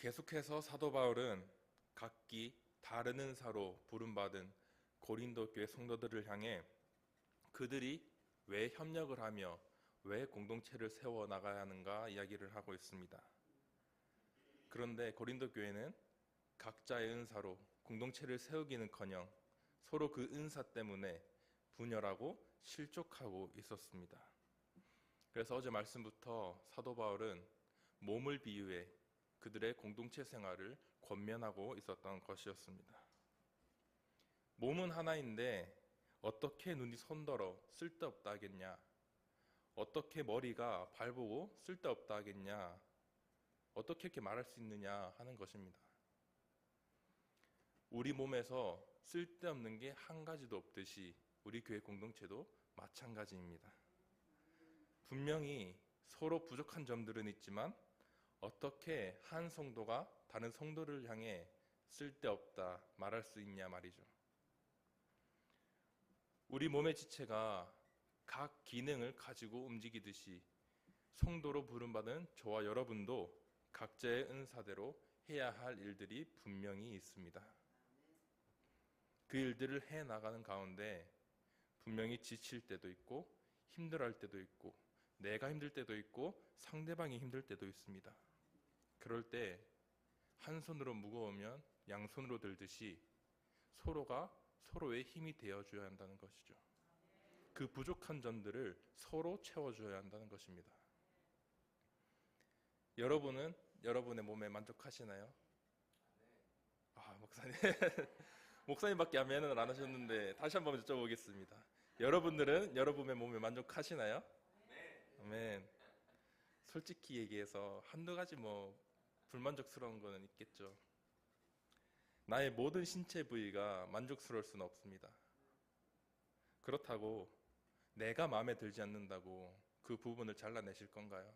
계속해서 사도 바울은 각기 다른 은사로 부름받은 고린도 교회 성도들을 향해 그들이 왜 협력을 하며 왜 공동체를 세워 나가야 하는가 이야기를 하고 있습니다. 그런데 고린도 교회는 각자의 은사로 공동체를 세우기는커녕 서로 그 은사 때문에 분열하고 실족하고 있었습니다. 그래서 어제 말씀부터 사도 바울은 몸을 비유해 그들의 공동체 생활을 권면하고 있었던 것이었습니다. 몸은 하나인데 어떻게 눈이 손더러 쓸데없다 하겠냐? 어떻게 머리가 발보고 쓸데없다 하겠냐? 어떻게 이렇게 말할 수 있느냐 하는 것입니다. 우리 몸에서 쓸데없는 게 한 가지도 없듯이 우리 교회 공동체도 마찬가지입니다. 분명히 서로 부족한 점들은 있지만 어떻게 한 성도가 다른 성도를 향해 쓸데없다 말할 수 있냐 말이죠. 우리 몸의 지체가 각 기능을 가지고 움직이듯이 성도로 부름받은 저와 여러분도 각자의 은사대로 해야 할 일들이 분명히 있습니다. 그 일들을 해 나가는 가운데 분명히 지칠 때도 있고 힘들어할 때도 있고 내가 힘들 때도 있고 상대방이 힘들 때도 있습니다. 그럴 때 한 손으로 무거우면 양손으로 들듯이 서로가 서로의 힘이 되어줘야 한다는 것이죠. 그 부족한 점들을 서로 채워줘야 한다는 것입니다. 여러분은 여러분의 몸에 만족하시나요? 목사님 목사님밖에 아멘을 안 하셨는데 다시 한번 여쭤보겠습니다. 여러분들은 여러분의 몸에 만족하시나요? 아멘. 솔직히 얘기해서 한두 가지 불만족스러운 거는 있겠죠. 나의 모든 신체 부위가 만족스러울 수는 없습니다. 그렇다고 내가 마음에 들지 않는다고 그 부분을 잘라내실 건가요?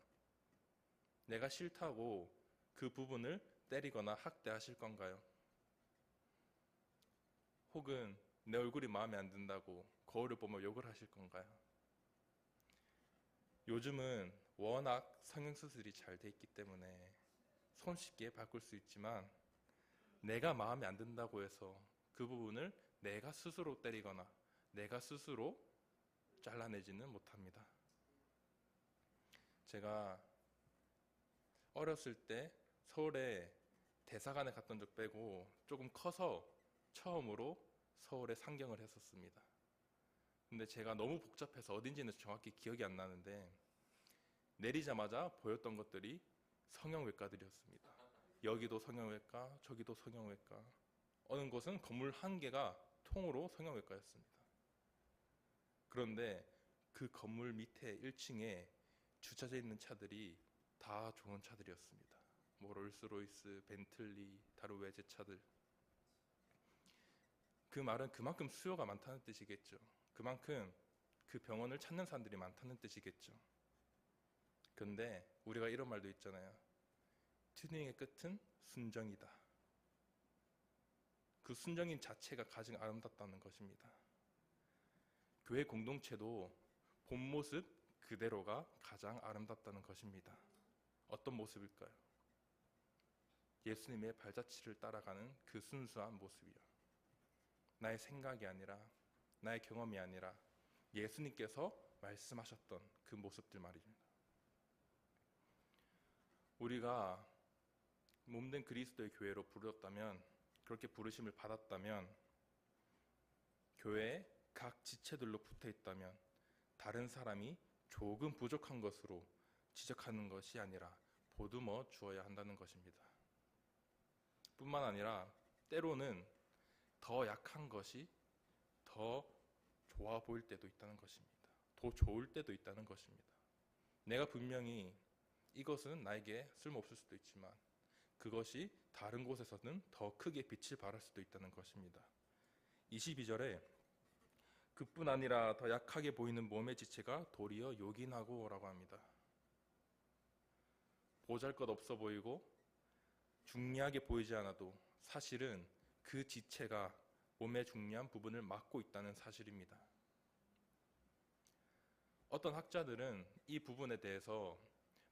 내가 싫다고 그 부분을 때리거나 학대하실 건가요? 혹은 내 얼굴이 마음에 안 든다고 거울을 보며 욕을 하실 건가요? 요즘은 워낙 성형수술이 잘 돼 있기 때문에 손쉽게 바꿀 수 있지만 내가 마음에 안 든다고 해서 그 부분을 내가 스스로 때리거나 내가 스스로 잘라내지는 못합니다. 제가 어렸을 때 서울에 대사관에 갔던 적 빼고 조금 커서 처음으로 서울에 상경을 했었습니다. 근데 제가 너무 복잡해서 어딘지는 정확히 기억이 안 나는데 내리자마자 보였던 것들이 성형외과들이었습니다. 여기도 성형외과, 저기도 성형외과, 어느 곳은 건물 한 개가 통으로 성형외과였습니다. 그런데 그 건물 밑에 1층에 주차되어 있는 차들이 다 좋은 차들이었습니다. 롤스로이스, 벤틀리, 다른 외제차들. 그 말은 그만큼 수요가 많다는 뜻이겠죠. 그만큼 그 병원을 찾는 사람들이 많다는 뜻이겠죠. 그런데 우리가 이런 말도 있잖아요. 튜닝의 끝은 순정이다. 그 순정인 자체가 가장 아름답다는 것입니다. 교회 공동체도 본 모습 그대로가 가장 아름답다는 것입니다. 어떤 모습일까요? 예수님의 발자취를 따라가는 그 순수한 모습이요. 나의 생각이 아니라 나의 경험이 아니라 예수님께서 말씀하셨던 그 모습들 말입니다. 우리가 몸된 그리스도의 교회로 부르셨다면, 그렇게 부르심을 받았다면, 교회에 각 지체들로 붙어 있다면 다른 사람이 조금 부족한 것으로 지적하는 것이 아니라 보듬어 주어야 한다는 것입니다. 뿐만 아니라 때로는 더 약한 것이 더 좋아 보일 때도 있다는 것입니다. 더 좋을 때도 있다는 것입니다. 내가 분명히 이것은 나에게 쓸모없을 수도 있지만 그것이 다른 곳에서는 더 크게 빛을 발할 수도 있다는 것입니다. 22절에 그뿐 아니라 더 약하게 보이는 몸의 지체가 도리어 요긴하고 라고 합니다. 보잘것없어 보이고 중요하게 보이지 않아도 사실은 그 지체가 몸의 중요한 부분을 맡고 있다는 사실입니다. 어떤 학자들은 이 부분에 대해서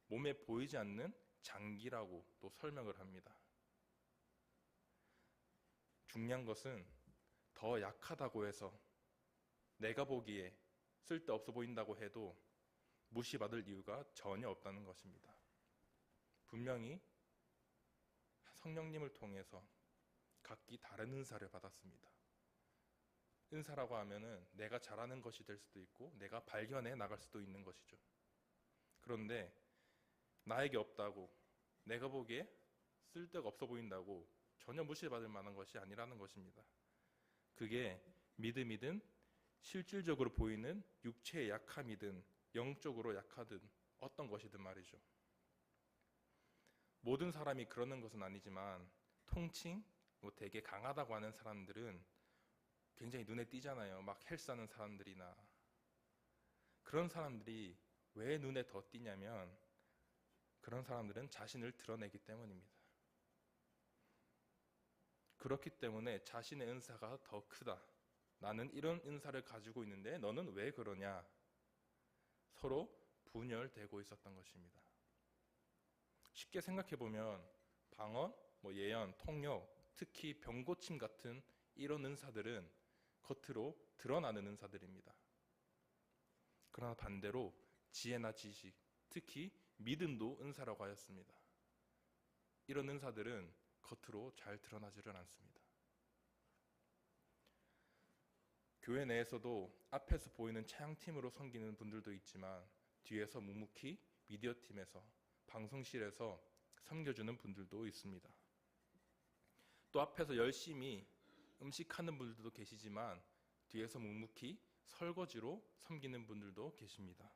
몸에 보이지 않는 장기라고 또 설명을 합니다. 중요한 것은 더 약하다고 해서 내가 보기에 쓸데없어 보인다고 해도 무시받을 이유가 전혀 없다는 것입니다. 분명히 성령님을 통해서 각기 다른 은사를 받았습니다. 은사라고 하면은 내가 잘하는 것이 될 수도 있고 내가 발견해 나갈 수도 있는 것이죠. 그런데 나에게 없다고, 내가 보기에 쓸데가 없어 보인다고 전혀 무시받을 만한 것이 아니라는 것입니다. 그게 믿음이든 실질적으로 보이는 육체의 약함이든 영적으로 약하든 어떤 것이든 말이죠. 모든 사람이 그러는 것은 아니지만 통칭 되게 강하다고 하는 사람들은 굉장히 눈에 띄잖아요. 막 헬스하는 사람들이나. 그런 사람들이 왜 눈에 더 띄냐면 그런 사람들은 자신을 드러내기 때문입니다. 그렇기 때문에 자신의 은사가 더 크다. 나는 이런 은사를 가지고 있는데 너는 왜 그러냐? 서로 분열되고 있었던 것입니다. 쉽게 생각해보면 방언, 예언, 통역, 특히 병고침 같은 이런 은사들은 겉으로 드러나는 은사들입니다. 그러나 반대로 지혜나 지식, 특히 믿음도 은사라고 하였습니다. 이런 은사들은 겉으로 잘 드러나지를 않습니다. 교회 내에서도 앞에서 보이는 찬양팀으로 섬기는 분들도 있지만 뒤에서 묵묵히 미디어팀에서, 방송실에서 섬겨주는 분들도 있습니다. 또 앞에서 열심히 음식하는 분들도 계시지만 뒤에서 묵묵히 설거지로 섬기는 분들도 계십니다.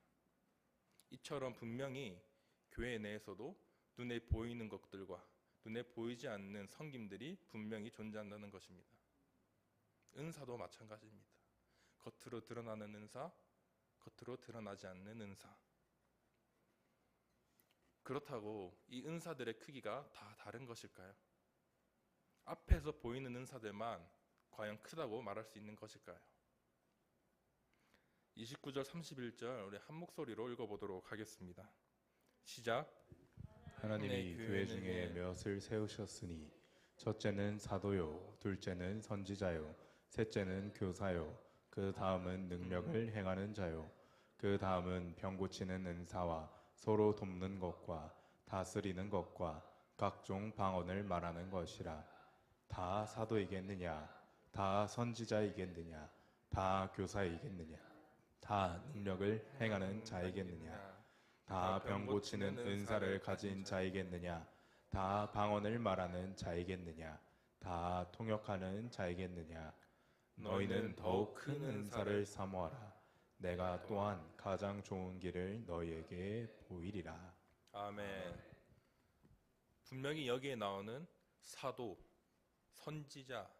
이처럼 분명히 교회 내에서도 눈에 보이는 것들과 눈에 보이지 않는 섬김들이 분명히 존재한다는 것입니다. 은사도 마찬가지입니다. 겉으로 드러나는 은사, 겉으로 드러나지 않는 은사. 그렇다고 이 은사들의 크기가 다 다른 것일까요? 앞에서 보이는 은사들만 과연 크다고 말할 수 있는 것일까요? 29절 31절 우리 한 목소리로 읽어보도록 하겠습니다. 시작. 하나님이 교회 중에 몇을 세우셨으니 첫째는 사도요, 둘째는 선지자요, 셋째는 교사요, 그 다음은 능력을 행하는 자요, 그 다음은 병 고치는 은사와 서로 돕는 것과 다스리는 것과 각종 방언을 말하는 것이라. 다 사도이겠느냐? 다 선지자이겠느냐? 다 교사이겠느냐? 다 능력을 행하는 자이겠느냐? 다 병 고치는 은사를 가진 자이겠느냐? 다 방언을 말하는 자이겠느냐? 다 통역하는 자이겠느냐? 너희는 더욱 큰 은사를 사모하라. 내가 또한 가장 좋은 길을 너희에게 보이리라. 아멘. 분명히 여기에 나오는 사도, 선지자,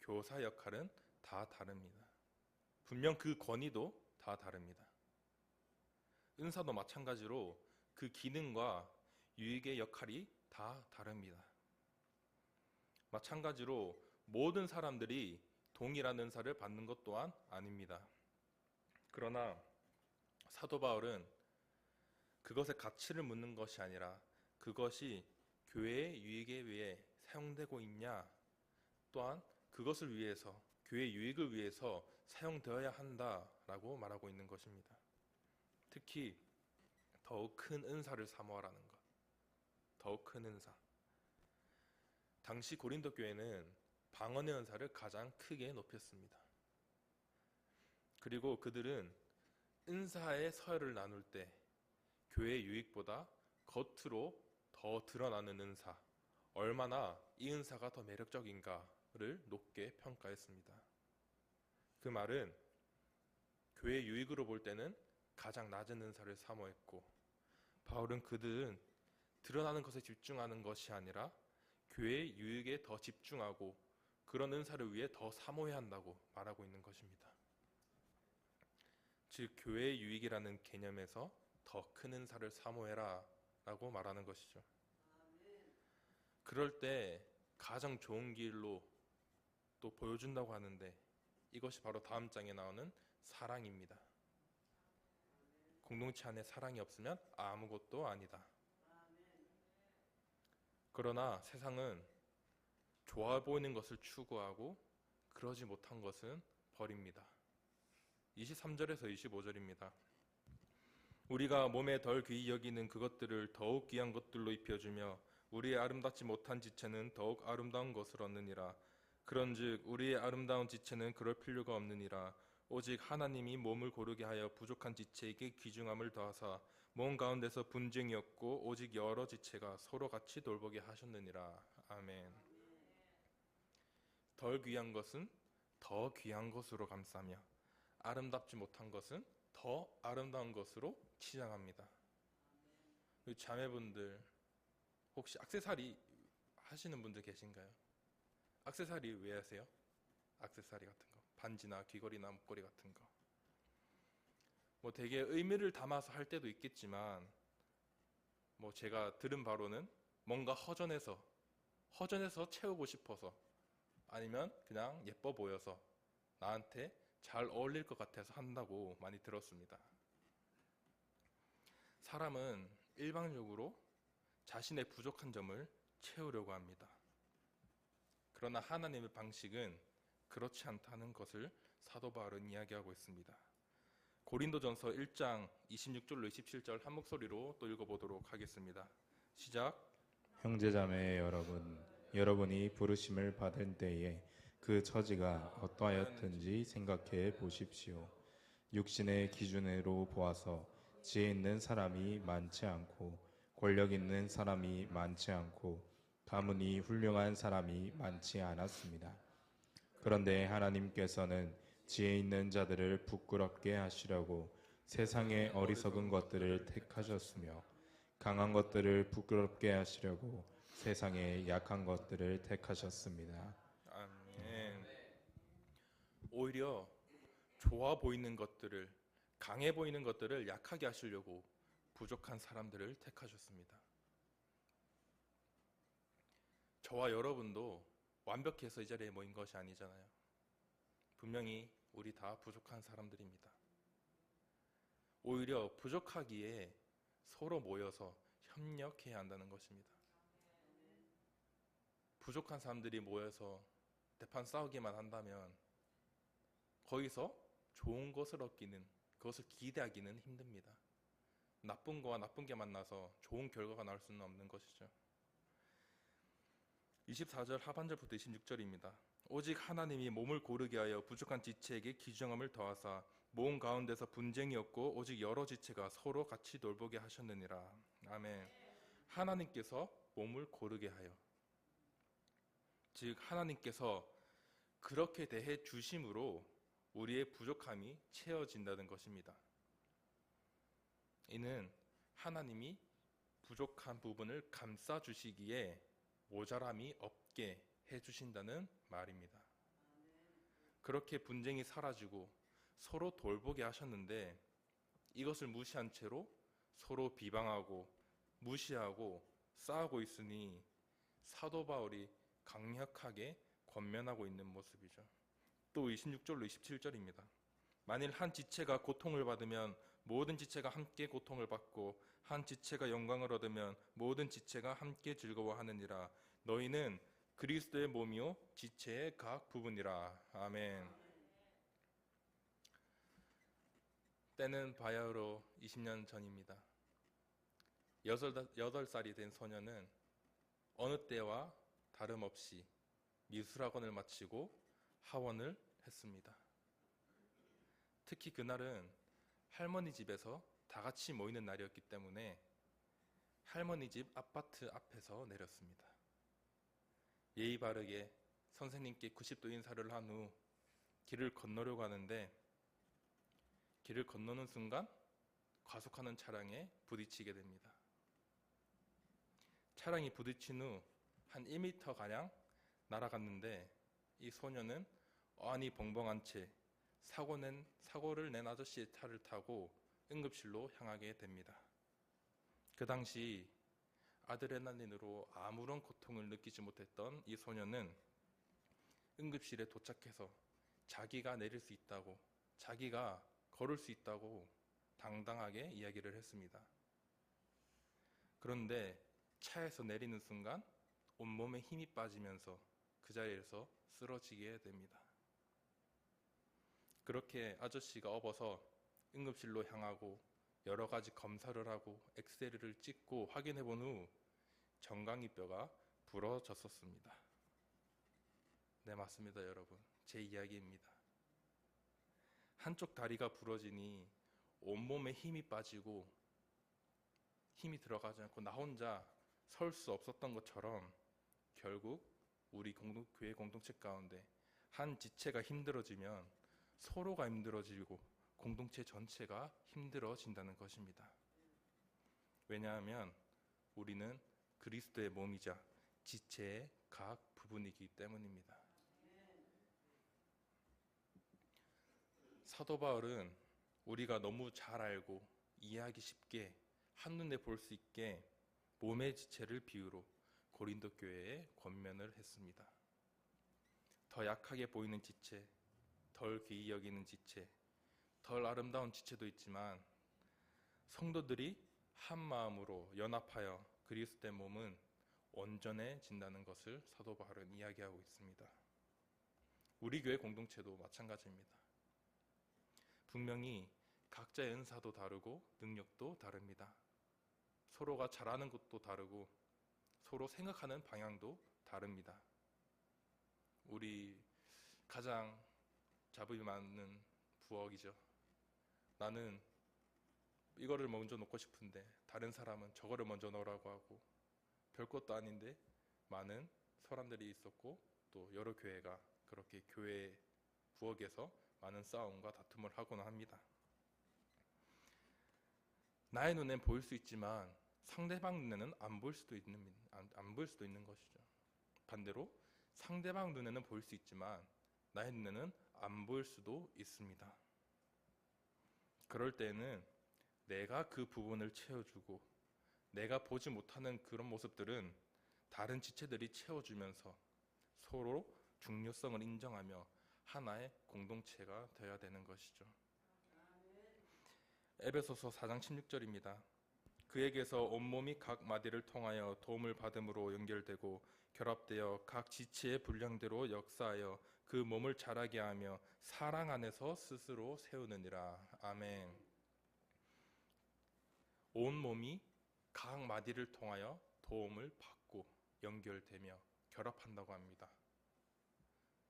교사 역할은 다 다릅니다. 분명 그 권위도 다 다릅니다. 은사도 마찬가지로 그 기능과 유익의 역할이 다 다릅니다. 마찬가지로 모든 사람들이 동일한 은사를 받는 것 또한 아닙니다. 그러나 사도 바울은 그것의 가치를 묻는 것이 아니라 그것이 교회의 유익에 위해 사용되고 있냐, 또한 그것을 위해서, 교회의 유익을 위해서 사용되어야 한다라고 말하고 있는 것입니다. 특히 더욱 큰 은사를 사모하라는 것, 더욱 큰 은사. 당시 고린도 교회는 방언의 은사를 가장 크게 높였습니다. 그리고 그들은 은사의 서열을 나눌 때 교회의 유익보다 겉으로 더 드러나는 은사, 얼마나 이 은사가 더 매력적인가를 높게 평가했습니다. 그 말은 교회의 유익으로 볼 때는 가장 낮은 은사를 사모했고, 바울은 그들은 드러나는 것에 집중하는 것이 아니라 교회의 유익에 더 집중하고 그런 은사를 위해 더 사모해야 한다고 말하고 있는 것입니다. 즉 교회의 유익이라는 개념에서 더 큰 은사를 사모해라 라고 말하는 것이죠. 그럴 때 가장 좋은 길로 또 보여준다고 하는데 이것이 바로 다음 장에 나오는 사랑입니다. 공동체 안에 사랑이 없으면 아무것도 아니다. 그러나 세상은 좋아 보이는 것을 추구하고 그러지 못한 것은 버립니다. 23절에서 25절입니다. 우리가 몸에 덜 귀히 여기는 그것들을 더욱 귀한 것들로 입혀주며 우리의 아름답지 못한 지체는 더욱 아름다운 것을 얻느니라. 그런즉 우리의 아름다운 지체는 그럴 필요가 없느니라. 오직 하나님이 몸을 고르게 하여 부족한 지체에게 귀중함을 더하사 몸 가운데서 분쟁이 없고 오직 여러 지체가 서로 같이 돌보게 하셨느니라. 아멘. 덜 귀한 것은 더 귀한 것으로 감싸며 아름답지 못한 것은 더 아름다운 것으로 치장합니다. 자매분들 혹시 액세서리 하시는 분들 계신가요? 액세서리 왜 하세요? 액세서리 같은 거, 반지나 귀걸이나 목걸이 같은 거. 뭐 되게 의미를 담아서 할 때도 있겠지만, 뭐 제가 들은 바로는 뭔가 허전해서 채우고 싶어서, 아니면 그냥 예뻐 보여서 나한테 잘 어울릴 것 같아서 한다고 많이 들었습니다. 사람은 일방적으로 자신의 부족한 점을 채우려고 합니다. 그러나 하나님의 방식은 그렇지 않다는 것을 사도 바울은 이야기하고 있습니다. 고린도전서 1장 26절로 27절 한 목소리로 또 읽어보도록 하겠습니다. 시작. 형제자매 여러분, 여러분이 부르심을 받은 때에 그 처지가 어떠하였든지 생각해 보십시오. 육신의 기준으로 보아서 지혜 있는 사람이 많지 않고 권력 있는 사람이 많지 않고 가문이 훌륭한 사람이 많지 않았습니다. 그런데 하나님께서는 지혜 있는 자들을 부끄럽게 하시려고 세상의 어리석은 것들을 택하셨으며 강한 것들을 부끄럽게 하시려고 세상의 약한 것들을 택하셨습니다. 아멘. 오히려 좋아 보이는 것들을, 강해 보이는 것들을 약하게 하시려고 부족한 사람들을 택하셨습니다. 저와 여러분도 완벽해서 이 자리에 모인 것이 아니잖아요. 분명히 우리 다 부족한 사람들입니다. 오히려 부족하기에 서로 모여서 협력해야 한다는 것입니다. 부족한 사람들이 모여서 대판 싸우기만 한다면 거기서 좋은 것을 얻기는, 그것을 기대하기는 힘듭니다. 나쁜 거와 나쁜 게 만나서 좋은 결과가 나올 수는 없는 것이죠. 24절 하반절부터 26절입니다. 오직 하나님이 몸을 고르게 하여 부족한 지체에게 귀중함을 더하사 몸 가운데서 분쟁이 없고 오직 여러 지체가 서로 같이 돌보게 하셨느니라. 아멘. 하나님께서 몸을 고르게 하여, 즉 하나님께서 그렇게 대해 주심으로 우리의 부족함이 채워진다는 것입니다. 이는 하나님이 부족한 부분을 감싸 주시기에 모자람이 없게 해주신다는 말입니다. 그렇게 분쟁이 사라지고 서로 돌보게 하셨는데 이것을 무시한 채로 서로 비방하고 무시하고 싸우고 있으니 사도 바울이 강력하게 권면하고 있는 모습이죠. 또 26절로 27절입니다. 만일 한 지체가 고통을 받으면 모든 지체가 함께 고통을 받고 한 지체가 영광을 얻으면 모든 지체가 함께 즐거워하느니라. 너희는 그리스도의 몸이요 지체의 각 부분이라. 아멘. 때는 바야흐로 20년 전입니다. 8살이 된 소녀는 어느 때와 다름없이 미술학원을 마치고 하원을 했습니다. 특히 그날은 할머니 집에서 다 같이 모이는 날이었기 때문에 할머니 집 아파트 앞에서 내렸습니다. 예의 바르게 선생님께 90도 인사를 한 후 길을 건너려고 하는데 길을 건너는 순간 과속하는 차량에 부딪히게 됩니다. 차량이 부딪힌 후 한 1m가량 날아갔는데 이 소녀는 어안이 벙벙한 채 사고를 낸 아저씨의 차를 타고 응급실로 향하게 됩니다. 그 당시 아드레날린으로 아무런 고통을 느끼지 못했던 이 소녀는 응급실에 도착해서 자기가 내릴 수 있다고, 자기가 걸을 수 있다고 당당하게 이야기를 했습니다. 그런데 차에서 내리는 순간 온몸에 힘이 빠지면서 그 자리에서 쓰러지게 됩니다. 그렇게 아저씨가 업어서 응급실로 향하고 여러 가지 검사를 하고 엑스레이를 찍고 확인해 본 후 정강이 뼈가 부러졌었습니다. 네, 맞습니다, 여러분. 제 이야기입니다. 한쪽 다리가 부러지니 온몸에 힘이 빠지고 힘이 들어가지 않고 나 혼자 설 수 없었던 것처럼 결국 우리 교회 공동체 가운데 한 지체가 힘들어지면 서로가 힘들어지고 공동체 전체가 힘들어진다는 것입니다. 왜냐하면 우리는 그리스도의 몸이자 지체의 각 부분이기 때문입니다. 사도 바울은 우리가 너무 잘 알고 이해하기 쉽게 한눈에 볼 수 있게 몸의 지체를 비유로 고린도 교회에 권면을 했습니다. 더 약하게 보이는 지체, 덜 귀히 여기는 지체, 덜 아름다운 지체도 있지만 성도들이 한 마음으로 연합하여 그리스도의 몸은 온전해진다는 것을 사도 바울은 이야기하고 있습니다. 우리 교회 공동체도 마찬가지입니다. 분명히 각자의 은사도 다르고 능력도 다릅니다. 서로가 잘하는 것도 다르고 서로 생각하는 방향도 다릅니다. 우리 가장 잡음이 많은 부엌이죠. 나는 이거를 먼저 놓고 싶은데 다른 사람은 저거를 먼저 넣으라고 하고 별것도 아닌데 많은 사람들이 있었고 또 여러 교회가 그렇게 교회 부엌에서 많은 싸움과 다툼을 하곤 합니다. 나의 눈엔 보일 수 있지만 상대방 눈에는 안 보일 수도 있는 것이죠. 반대로 상대방 눈에는 보일 수 있지만 나의 눈에는 안 보일 수도 있습니다. 그럴 때는 내가 그 부분을 채워주고 내가 보지 못하는 그런 모습들은 다른 지체들이 채워주면서 서로 중요성을 인정하며 하나의 공동체가 되어야 되는 것이죠. 에베소서 4장 16절입니다. 그에게서 온몸이 각 마디를 통하여 도움을 받음으로 연결되고 결합되어 각 지체의 분량대로 역사하여 그 몸을 자라게 하며 사랑 안에서 스스로 세우느니라. 아멘. 온몸이 각 마디를 통하여 도움을 받고 연결되며 결합한다고 합니다.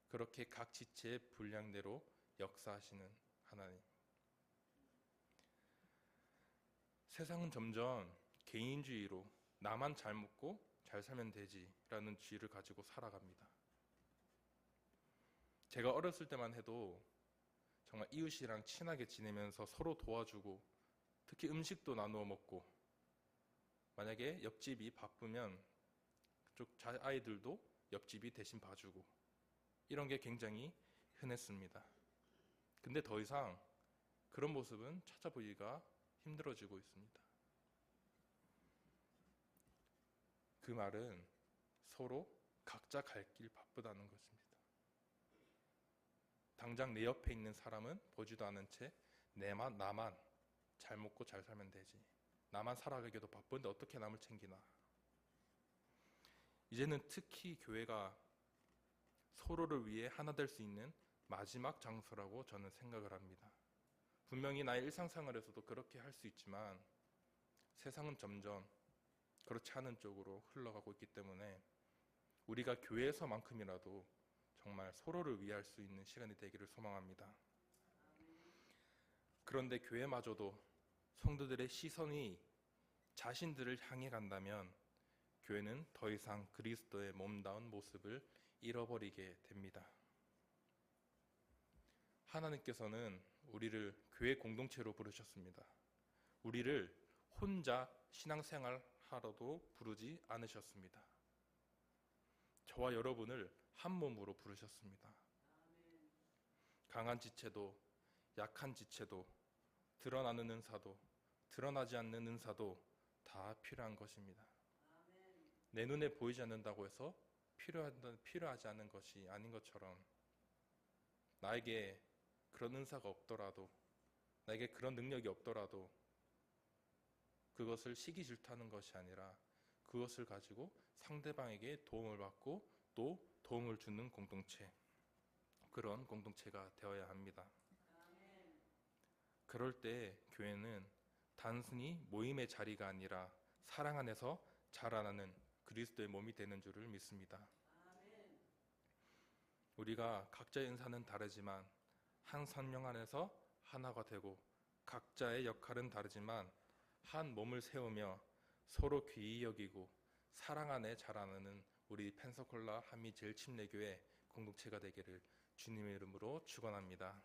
그렇게 각 지체의 분량대로 역사하시는 하나님. 세상은 점점 개인주의로 나만 잘 먹고 잘 살면 되지라는 주의를 가지고 살아갑니다. 제가 어렸을 때만 해도 정말 이웃이랑 친하게 지내면서 서로 도와주고 특히 음식도 나누어 먹고 만약에 옆집이 바쁘면 그쪽 아이들도 옆집이 대신 봐주고 이런 게 굉장히 흔했습니다. 근데 더 이상 그런 모습은 찾아보기가 힘들어지고 있습니다. 그 말은 서로 각자 갈 길 바쁘다는 것입니다. 당장 내 옆에 있는 사람은 보지도 않은 채 나만 잘 먹고 잘 살면 되지. 나만 살아가기도 바쁜데 어떻게 남을 챙기나. 이제는 특히 교회가 서로를 위해 하나 될 수 있는 마지막 장소라고 저는 생각을 합니다. 분명히 나의 일상생활에서도 그렇게 할 수 있지만 세상은 점점 그렇지 않은 쪽으로 흘러가고 있기 때문에 우리가 교회에서만큼이라도 정말 서로를 위할 수 있는 시간이 되기를 소망합니다. 그런데 교회마저도 성도들의 시선이 자신들을 향해 간다면 교회는 더 이상 그리스도의 몸다운 모습을 잃어버리게 됩니다. 하나님께서는 우리를 교회 공동체로 부르셨습니다. 우리를 혼자 신앙생활 하러도 부르지 않으셨습니다. 저와 여러분을 한 몸으로 부르셨습니다. 강한 지체도 약한 지체도 드러나는 은사도 드러나지 않는 은사도 다 필요한 것입니다. 내 눈에 보이지 않는다고 해서 필요하지 않은 것이 아닌 것처럼 나에게 그런 은사가 없더라도 나에게 그런 능력이 없더라도 그것을 시기 질투하는 것이 아니라 그것을 가지고 상대방에게 도움을 받고 또 도움을 주는 공동체, 그런 공동체가 되어야 합니다. 그럴 때 교회는 단순히 모임의 자리가 아니라 사랑 안에서 자라나는 그리스도의 몸이 되는 줄을 믿습니다. 우리가 각자의 은사는 다르지만 한 성령 안에서 하나가 되고, 각자의 역할은 다르지만 한 몸을 세우며 서로 귀히 여기고 사랑 안에 자라나는 우리 펜사콜라 한미 제일침례교회 공동체가 되기를 주님의 이름으로 축원합니다.